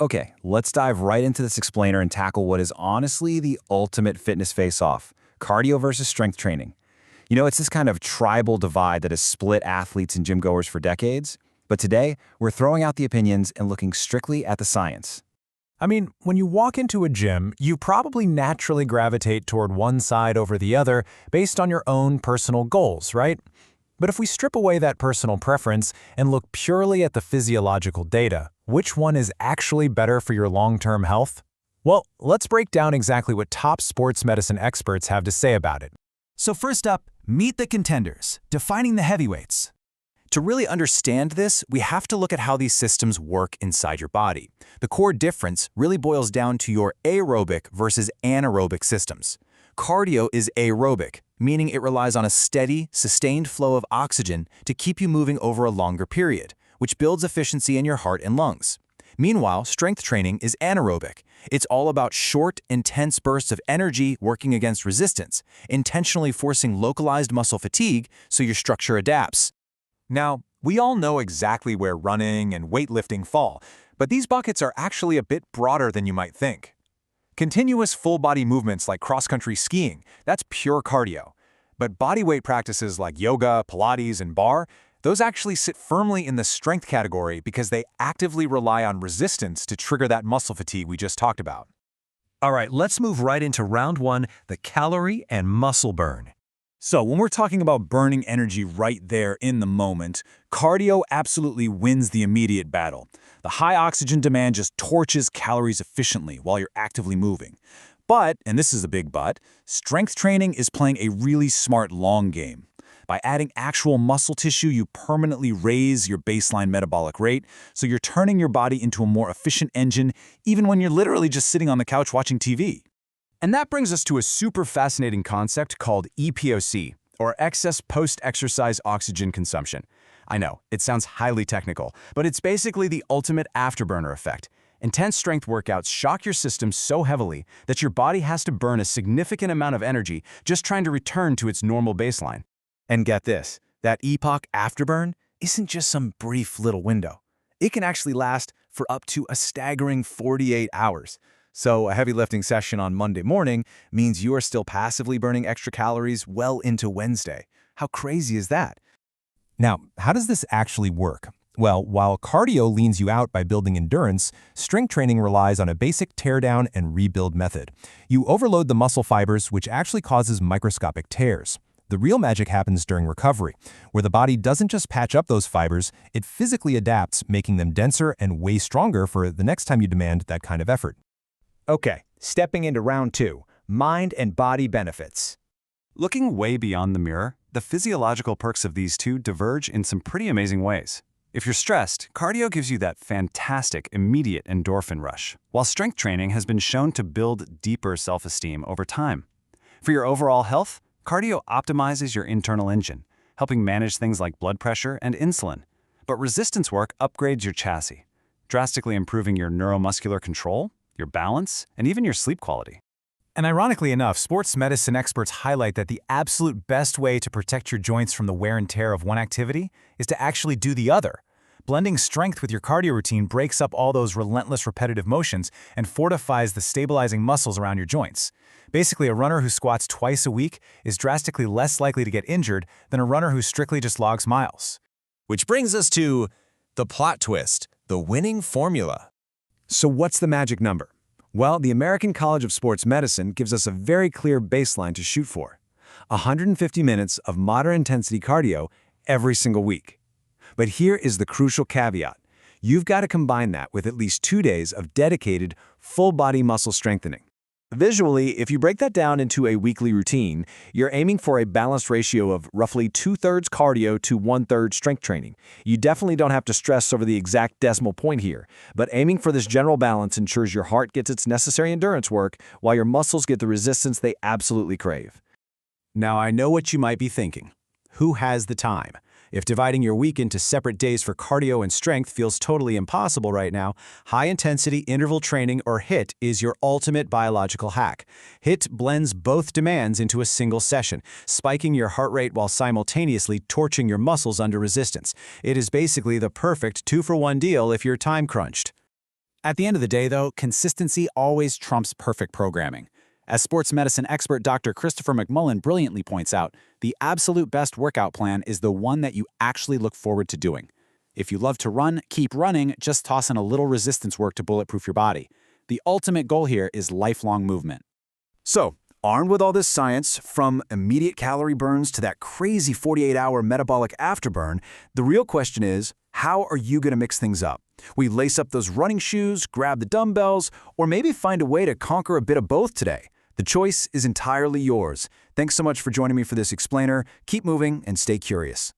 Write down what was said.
Okay, let's dive right into this explainer and tackle what is honestly the ultimate fitness face-off: cardio versus strength training. It's this kind of tribal divide that has split athletes and gym goers for decades. But today, we're throwing out the opinions and looking strictly at the science. I mean, when you walk into a gym, you probably naturally gravitate toward one side over the other based on your own personal goals, right? But if we strip away that personal preference and look purely at the physiological data, which one is actually better for your long-term health? Well, let's break down exactly what top sports medicine experts have to say about it. So first up, meet the contenders, defining the heavyweights. To really understand this, we have to look at how these systems work inside your body. The core difference really boils down to your aerobic versus anaerobic systems. Cardio is aerobic, meaning it relies on a steady, sustained flow of oxygen to keep you moving over a longer period, which builds efficiency in your heart and lungs. Meanwhile, strength training is anaerobic. It's all about short, intense bursts of energy working against resistance, intentionally forcing localized muscle fatigue so your structure adapts. Now, we all know exactly where running and weightlifting fall, but these buckets are actually a bit broader than you might think. Continuous full-body movements like cross-country skiing, that's pure cardio. But bodyweight practices like yoga, Pilates, and bar, those actually sit firmly in the strength category because they actively rely on resistance to trigger that muscle fatigue we just talked about. All right, let's move right into round one, the calorie and muscle burn. So when we're talking about burning energy right there in the moment, cardio absolutely wins the immediate battle. The high oxygen demand just torches calories efficiently while you're actively moving. But, and this is the big but, strength training is playing a really smart long game. By adding actual muscle tissue, you permanently raise your baseline metabolic rate, so you're turning your body into a more efficient engine even when you're literally just sitting on the couch watching TV. And that brings us to a super fascinating concept called EPOC, or excess post-exercise oxygen consumption. I know, it sounds highly technical, but it's basically the ultimate afterburner effect. Intense strength workouts shock your system so heavily that your body has to burn a significant amount of energy just trying to return to its normal baseline. And get this, that EPOC afterburn isn't just some brief little window. It can actually last for up to a staggering 48 hours. So a heavy lifting session on Monday morning means you are still passively burning extra calories well into Wednesday. How crazy is that? Now, how does this actually work? Well, while cardio leans you out by building endurance, strength training relies on a basic teardown and rebuild method. You overload the muscle fibers, which actually causes microscopic tears. The real magic happens during recovery, where the body doesn't just patch up those fibers, it physically adapts, making them denser and way stronger for the next time you demand that kind of effort. Okay, stepping into round two, mind and body benefits. Looking way beyond the mirror, the physiological perks of these two diverge in some pretty amazing ways. If you're stressed, cardio gives you that fantastic, immediate endorphin rush, while strength training has been shown to build deeper self-esteem over time. For your overall health, cardio optimizes your internal engine, helping manage things like blood pressure and insulin. But resistance work upgrades your chassis, drastically improving your neuromuscular control, your balance, and even your sleep quality. And ironically enough, sports medicine experts highlight that the absolute best way to protect your joints from the wear and tear of one activity is to actually do the other. Blending strength with your cardio routine breaks up all those relentless repetitive motions and fortifies the stabilizing muscles around your joints. Basically, a runner who squats twice a week is drastically less likely to get injured than a runner who strictly just logs miles. Which brings us to the plot twist, the winning formula. So what's the magic number? Well, the American College of Sports Medicine gives us a very clear baseline to shoot for: 150 minutes of moderate-intensity cardio every single week. But here is the crucial caveat. You've got to combine that with at least 2 days of dedicated, full-body muscle strengthening. Visually, if you break that down into a weekly routine, you're aiming for a balanced ratio of roughly 2/3 cardio to 1/3 strength training. You definitely don't have to stress over the exact decimal point here, but aiming for this general balance ensures your heart gets its necessary endurance work while your muscles get the resistance they absolutely crave. Now, I know what you might be thinking. Who has the time? If dividing your week into separate days for cardio and strength feels totally impossible right now, high-intensity interval training, or HIIT, is your ultimate biological hack. HIIT blends both demands into a single session, spiking your heart rate while simultaneously torching your muscles under resistance. It is basically the perfect 2-for-1 deal if you're time-crunched. At the end of the day, though, consistency always trumps perfect programming. As sports medicine expert Dr. Christopher McMullen brilliantly points out, the absolute best workout plan is the one that you actually look forward to doing. If you love to run, keep running, just toss in a little resistance work to bulletproof your body. The ultimate goal here is lifelong movement. So, armed with all this science, from immediate calorie burns to that crazy 48-hour metabolic afterburn, the real question is, how are you going to mix things up? We lace up those running shoes, grab the dumbbells, or maybe find a way to conquer a bit of both today. The choice is entirely yours. Thanks so much for joining me for this explainer. Keep moving and stay curious.